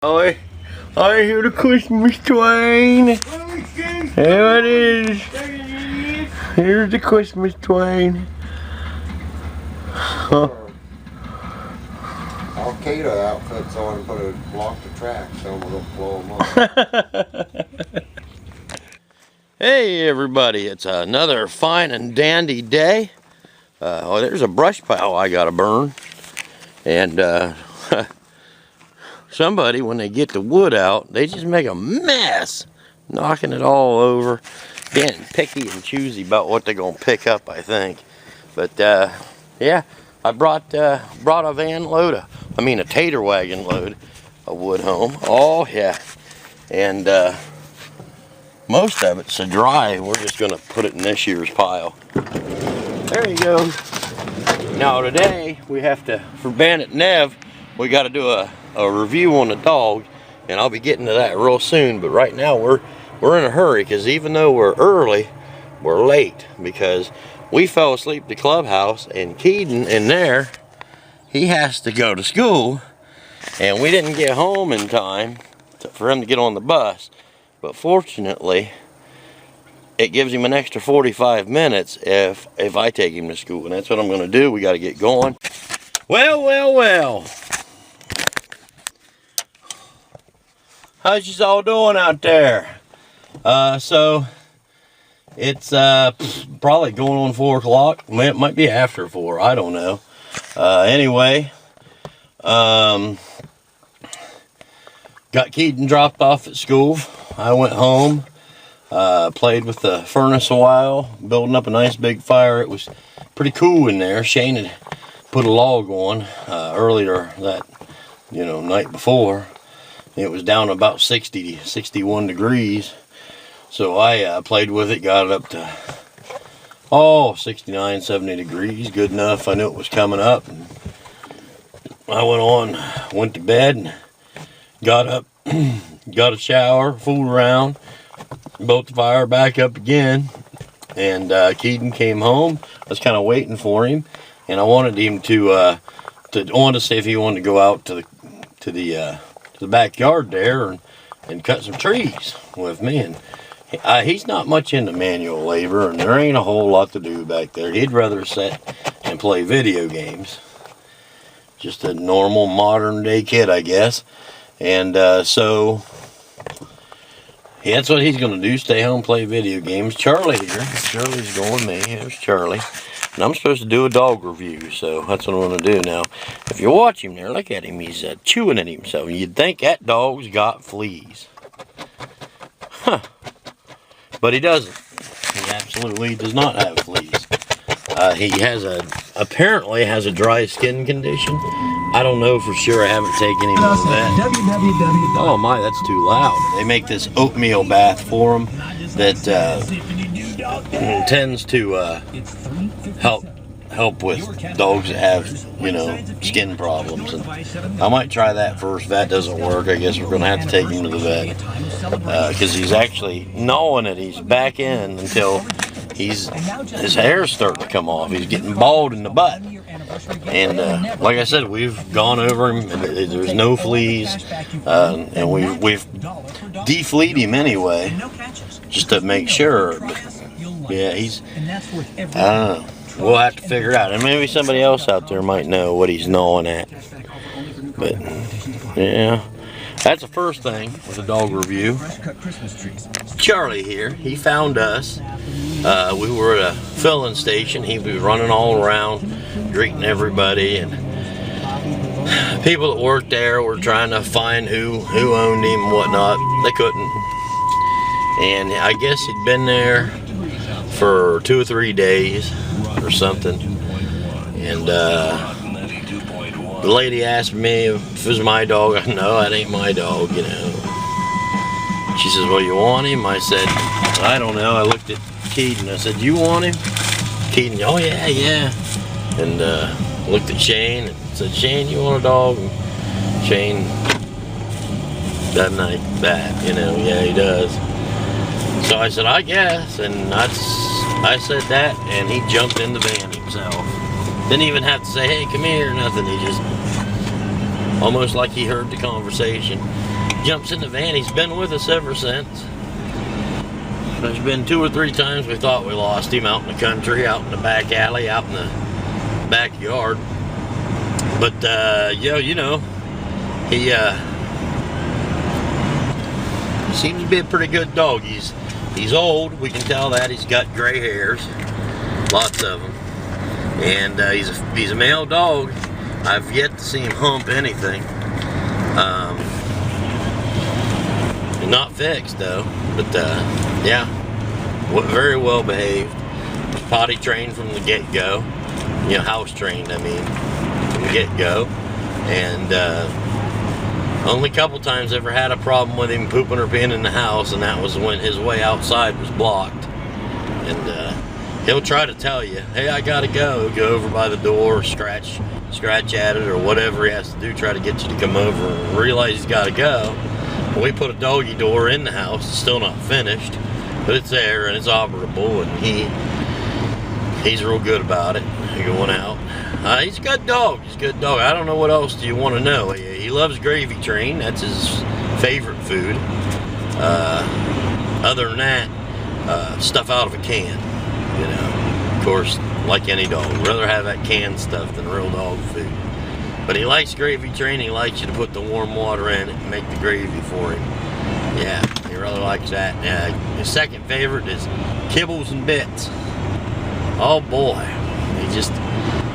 I hear the Christmas train. There it is. Here's the Christmas train. I'll cater outfits on and put a block the track so we'll blow them up. Hey everybody, it's another fine and dandy day. Oh, there's a brush pile I gotta burn. And somebody, when they get the wood out, they just make a mess, knocking it all over, being picky and choosy about what they're gonna pick up, I think. But yeah, I brought a van load a tater wagon load of wood home. Oh yeah, and most of it's dry. We're just gonna put it in this year's pile. There you go. Now today we have to, for Bandit Nev, we got to do a review on the dog, and I'll be getting to that real soon. But right now we're in a hurry because even though we're early, we're late because we fell asleep at the clubhouse, and Keaton in there, he has to go to school, and we didn't get home in time for him to get on the bus. But fortunately, it gives him an extra 45 minutes if I take him to school, and that's what I'm going to do. We got to get going. Well. How's you all doing out there? So it's probably going on 4 o'clock. It might be after 4. I don't know. Anyway, got Keaton dropped off at school. I went home. Played with the furnace a while, building up a nice big fire. It was pretty cool in there. Shane had put a log on earlier that night before. It was down about 61 degrees. So I played with it, got it up to 69, 70 degrees. Good enough. I knew it was coming up. And I went to bed and got up, got a shower, fooled around, built the fire back up again, and Keaton came home. I was kind of waiting for him, and I wanted him to see if he wanted to go out to the backyard there and cut some trees with me. And he's not much into manual labor, and there ain't a whole lot to do back there. He'd rather sit and play video games. Just a normal modern day kid, I guess. And so yeah, that's what he's going to do, stay home, play video games. Charlie here. Charlie's going with me. Here's Charlie. And I'm supposed to do a dog review, so that's what I'm going to do now. If you watch him there, look at him. He's chewing at himself. You'd think that dog's got fleas. Huh. But he doesn't. He absolutely does not have fleas. He apparently has a dry skin condition. I don't know for sure. I haven't taken him to the vet. Oh my, that's too loud. They make this oatmeal bath for him that tends to help with dogs that have, skin problems. And I might try that first. If that doesn't work, I guess we're going to have to take him to the vet because he's actually gnawing at his back end until his hair's starting to come off. He's getting bald in the butt. And like I said, we've gone over him, and there's no fleas, and we've defleed him anyway, just to make sure. But yeah, I don't know. We'll have to figure it out, and maybe somebody else out there might know what he's gnawing at. But yeah, that's the first thing with a dog review. Charlie here, he found us. We were at a filling station. He was running all around, greeting everybody, and people that worked there were trying to find who owned him and whatnot. They couldn't. And I guess he'd been there for 2 or 3 days or something. And the lady asked me if it was my dog. I said, no, that ain't my dog, She says, well, you want him? I said, I don't know. I looked at Keaton. I said, you want him? Keaton, oh yeah. And looked at Shane and said, Shane, you want a dog? And Shane doesn't like that, yeah, he does. So I said, I guess, and I said that, and he jumped in the van himself. Didn't even have to say, hey, come here, or nothing. He just, almost like he heard the conversation. jumps in the van. He's been with us ever since. There's been 2 or 3 times we thought we lost him out in the country, out in the back alley, out in the backyard. But you know, he seems to be a pretty good dog. He's old. We can tell that. He's got gray hairs, lots of them, and he's a male dog. I've yet to see him hump anything. Not fixed though, but yeah, very well behaved. Potty trained from the get-go. You know, house trained, I mean, from the get-go. And only couple times ever had a problem with him pooping or peeing in the house, and that was when his way outside was blocked. And he'll try to tell you, hey, I gotta go. He'll go over by the door, scratch at it, or whatever he has to do, try to get you to come over and realize he's gotta go. We put a doggy door in the house. It's still not finished, but it's there and it's operable, and he's real good about it. Going out. He's a good dog. He's a good dog. I don't know what else do you want to know. He loves gravy train. That's his favorite food. Other than that, stuff out of a can. You know, of course, like any dog, I'd rather have that canned stuff than real dog food. But he likes gravy train. He likes you to put the warm water in it and make the gravy for him. Yeah, he really likes that. His second favorite is kibbles and bits. Oh boy,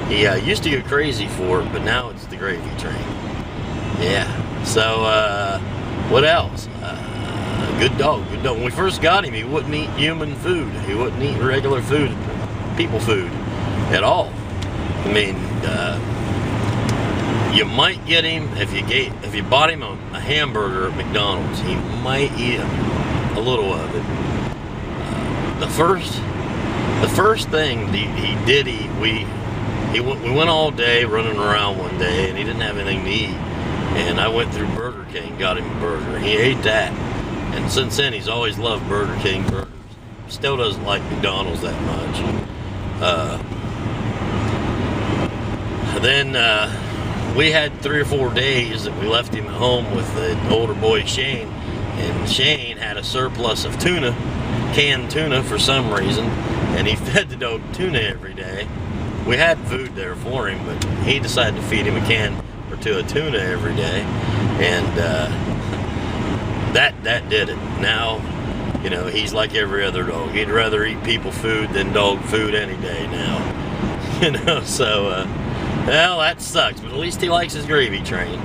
he used to go crazy for it, but now it's the gravy train. Yeah. So what else? Good dog. Good dog. When we first got him, he wouldn't eat human food. He wouldn't eat regular food, people food, at all. I mean, you might get him if you bought him a hamburger at McDonald's. He might eat a little of it. The first thing he did eat, we went all day running around one day, and he didn't have anything to eat. And I went through Burger King, got him a burger. He ate that, and since then he's always loved Burger King burgers. Still doesn't like McDonald's that much. Then we had 3 or 4 days that we left him at home with the older boy Shane, and Shane had a surplus of tuna, canned tuna for some reason, and he fed the dog tuna every day. We had food there for him, but he decided to feed him a can or 2 of tuna every day, and that did it. Now, you know, he's like every other dog. He'd rather eat people food than dog food any day now. You know, so well, that sucks, but at least he likes his gravy train.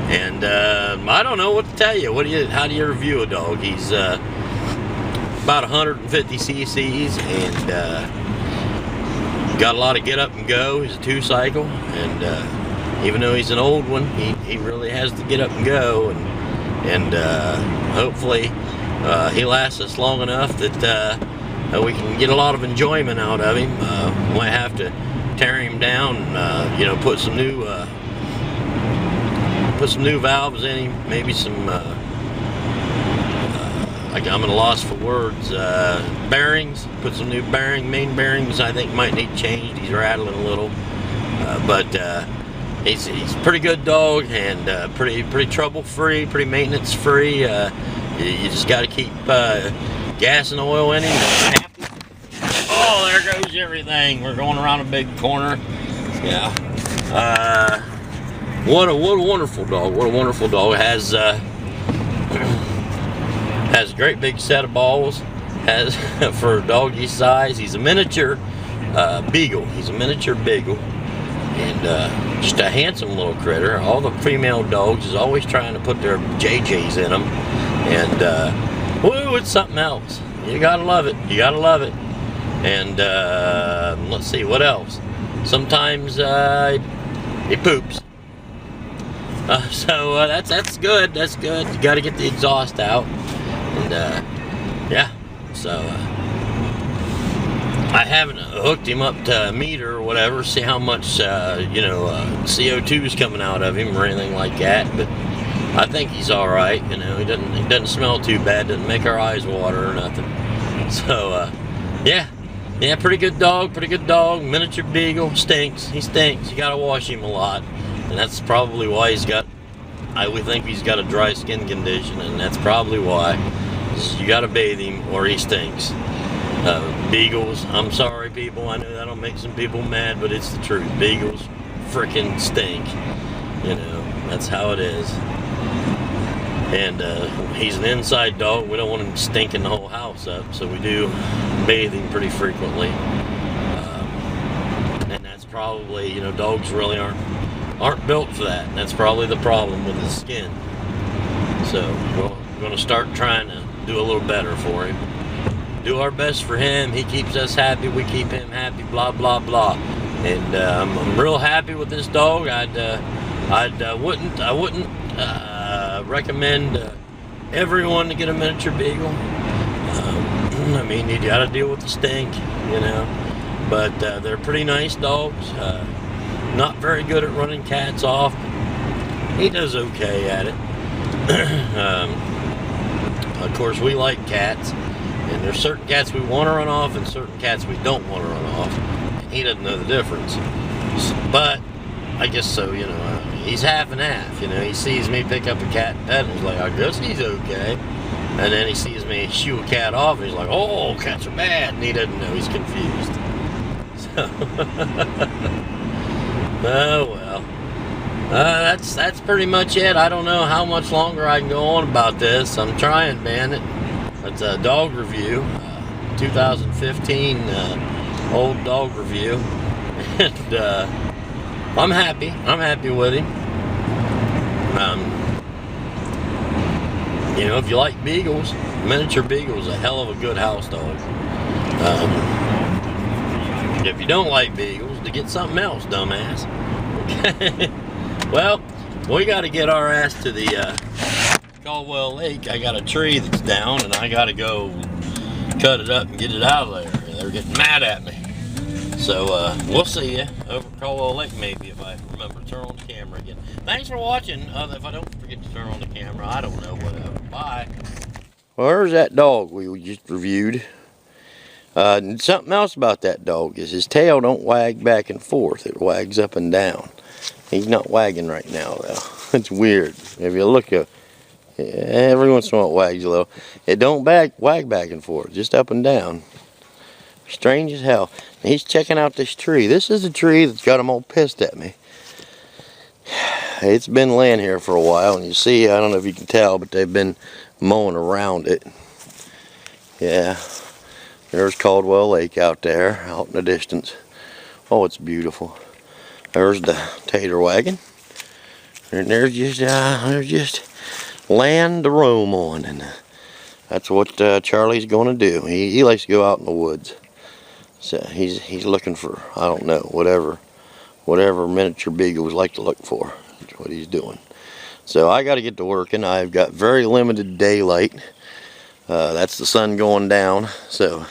And I don't know what to tell you. How do you review a dog? He's about 150 cc's, and got a lot of get up and go. He's a 2-cycle, and even though he's an old one, he really has to get up and go, and hopefully he lasts us long enough that we can get a lot of enjoyment out of him. Might have to tear him down, and, you know, put some new valves in him, maybe some like I'm at a loss for words, bearings, put some new main bearings I think might need changed. He's rattling a little, but he's a pretty good dog, and pretty trouble free, pretty maintenance free. You just got to keep gas and oil in him. Oh, there goes everything. We're going around a big corner. Yeah. What a wonderful dog. What a wonderful dog. Has a great big set of balls. Has for a doggy size. He's a miniature Beagle. He's a miniature Beagle, and just a handsome little critter. All the female dogs is always trying to put their JJs in them, and woo, it's something else. You gotta love it. You gotta love it. And let's see what else. Sometimes he poops. So that's good. That's good. You got to get the exhaust out. And yeah. So I haven't hooked him up to a meter or whatever, see how much you know, CO2 is coming out of him or anything like that. But I think he's all right. You know, he doesn't smell too bad. Doesn't make our eyes water or nothing. So yeah. Yeah, pretty good dog, miniature Beagle. Stinks, he stinks. You gotta wash him a lot, and that's probably why he's got we think he's got a dry skin condition, and that's probably why. You got to bathe him or he stinks. Beagles, I'm sorry people, I know that'll make some people mad, but it's the truth. Beagles freaking stink. You know, that's how it is. And he's an inside dog. We don't want him stinking the whole house up, so we do bathe him pretty frequently. And that's probably, you know, dogs really aren't built for that. And that's probably the problem with his skin. So we're going to start trying to do a little better for him. Do our best for him. He keeps us happy. We keep him happy. Blah blah blah. And I'm real happy with this dog. I wouldn't recommend everyone to get a miniature beagle. I mean, you got to deal with the stink, you know. But they're pretty nice dogs. Not very good at running cats off. He does okay at it. Of course, we like cats, and there's certain cats we want to run off and certain cats we don't want to run off. And he doesn't know the difference. But I guess so, you know. He's half and half, you know. He sees me pick up a cat and pet him. He's like, I guess he's okay. And then he sees me shoo a cat off, and he's like, oh, cats are bad. And he doesn't know. He's confused. So, oh well. That's pretty much it. I don't know how much longer I can go on about this. I'm trying, Bandit. It's a dog review, 2015 old dog review, and I'm happy. I'm happy with him. You know, if you like beagles, miniature beagle's a hell of a good house dog. If you don't like beagles, to get something else, dumbass. Okay. Well, we got to get our ass to the Caldwell Lake. I got a tree that's down, and I got to go cut it up and get it out of there. They're getting mad at me. So we'll see you over at Caldwell Lake, maybe, if I remember to turn on the camera again. Thanks for watching. If I don't forget to turn on the camera, I don't know, whatever. Bye. Well, there's that dog we just reviewed. Something else about that dog is his tail don't wag back and forth. It wags up and down. He's not wagging right now, though. It's weird. If you look up, every once in a while it wags a little. It don't wag back and forth, just up and down. Strange as hell. And he's checking out this tree. This is the tree that's got him all pissed at me. It's been laying here for a while, and you see, I don't know if you can tell, but they've been mowing around it. Yeah. There's Caldwell Lake out there, out in the distance. Oh, it's beautiful. There's the tater wagon. And there's just land to roam on, and that's what Charlie's going to do. He likes to go out in the woods. So he's looking for, I don't know, whatever miniature beagles like to look for. That's what he's doing. So I got to get to working. I've got very limited daylight. That's the sun going down. So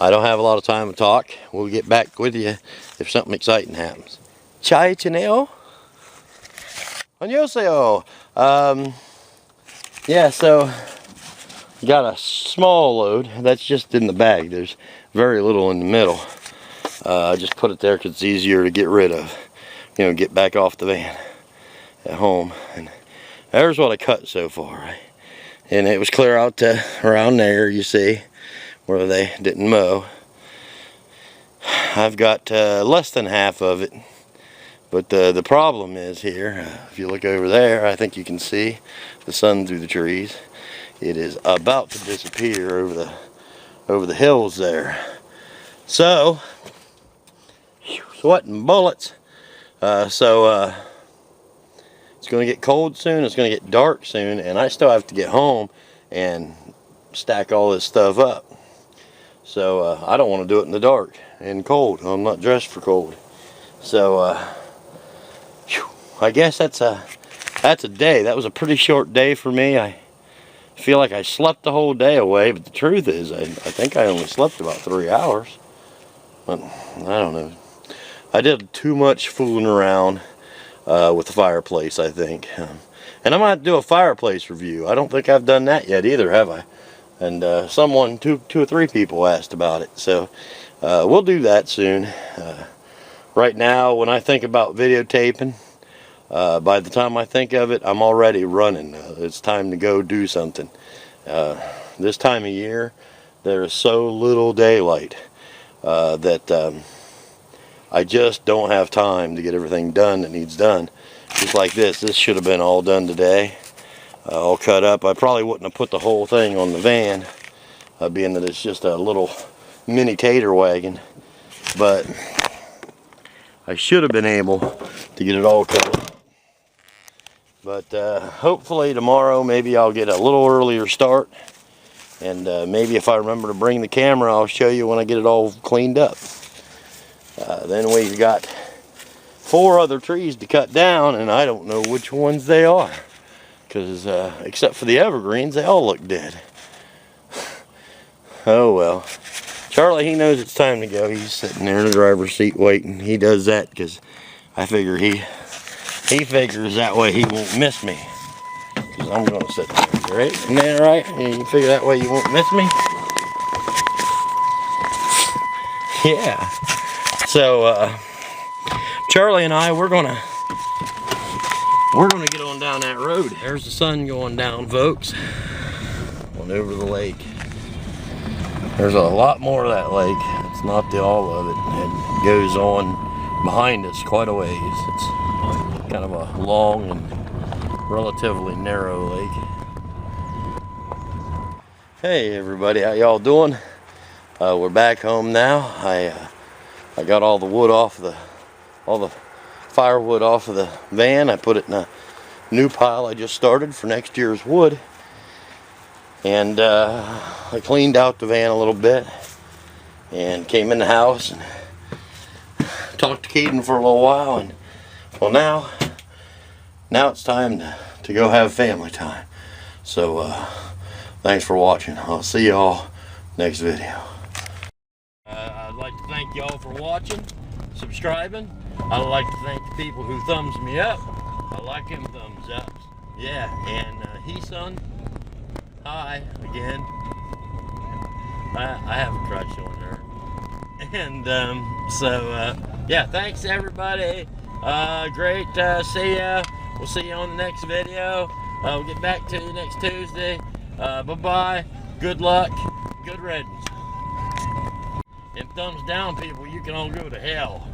I don't have a lot of time to talk. We'll get back with you if something exciting happens. Chai chineo? Annyeonghaseyo. Yeah, so got a small load. That's just in the bag. There's very little in the middle. I just put it there because it's easier to get rid of. You know, get back off the van at home. And there's what I cut so far. Right? And it was clear out to around there, you see, where they didn't mow. I've got less than half of it. But the problem is here, if you look over there, I think you can see the sun through the trees. It is about to disappear over the hills there. So, sweating bullets. It's going to get cold soon. It's going to get dark soon, and I still have to get home and stack all this stuff up. So I don't want to do it in the dark and cold. I'm not dressed for cold. So I guess that's a day. That was a pretty short day for me. I feel like I slept the whole day away, but the truth is I think I only slept about 3 hours. But I don't know. I did too much fooling around with the fireplace, I think. And I might do a fireplace review. I don't think I've done that yet either, have I? And two or three people asked about it. So we'll do that soon. Right now, when I think about videotaping, By the time I think of it, I'm already running. It's time to go do something. This time of year, there is so little daylight that I just don't have time to get everything done that needs done. Just like this should have been all done today, all cut up. I probably wouldn't have put the whole thing on the van, being that it's just a little mini tater wagon, but I should have been able to get it all cut up. But hopefully tomorrow maybe I'll get a little earlier start, and maybe if I remember to bring the camera, I'll show you when I get it all cleaned up. Then we've got 4 other trees to cut down, and I don't know which ones they are, because except for the evergreens, they all look dead. Oh well. Charlie, he knows it's time to go. He's sitting there in the driver's seat waiting. He does that because I figure he figures that way he won't miss me. Because I'm going to sit there, right? Isn't that right? You figure that way you won't miss me? Yeah. So, Charlie and I, we're gonna get on down that road. There's the sun going down, folks. On over the lake. There's a lot more of that lake. It's not all of it. It goes on behind us quite a ways. It's kind of a long and relatively narrow lake. Hey everybody, how y'all doing? We're back home now. I got all the wood off all the firewood off of the van. I put it in a new pile I just started for next year's wood. And I cleaned out the van a little bit and came in the house and talked to Keaton for a little while, and well, now it's time to go have family time. So thanks for watching. I'll see y'all next video. I'd like to thank y'all for watching, subscribing. I'd like to thank the people who thumbs me up. I like them thumbs ups. Yeah, and son, hi again. I have a crush on her. And yeah, thanks everybody. Great see ya. We'll see you on the next video. We'll get back to you next Tuesday. Bye-bye. Good luck. Good riddance. And thumbs down, people. You can all go to hell.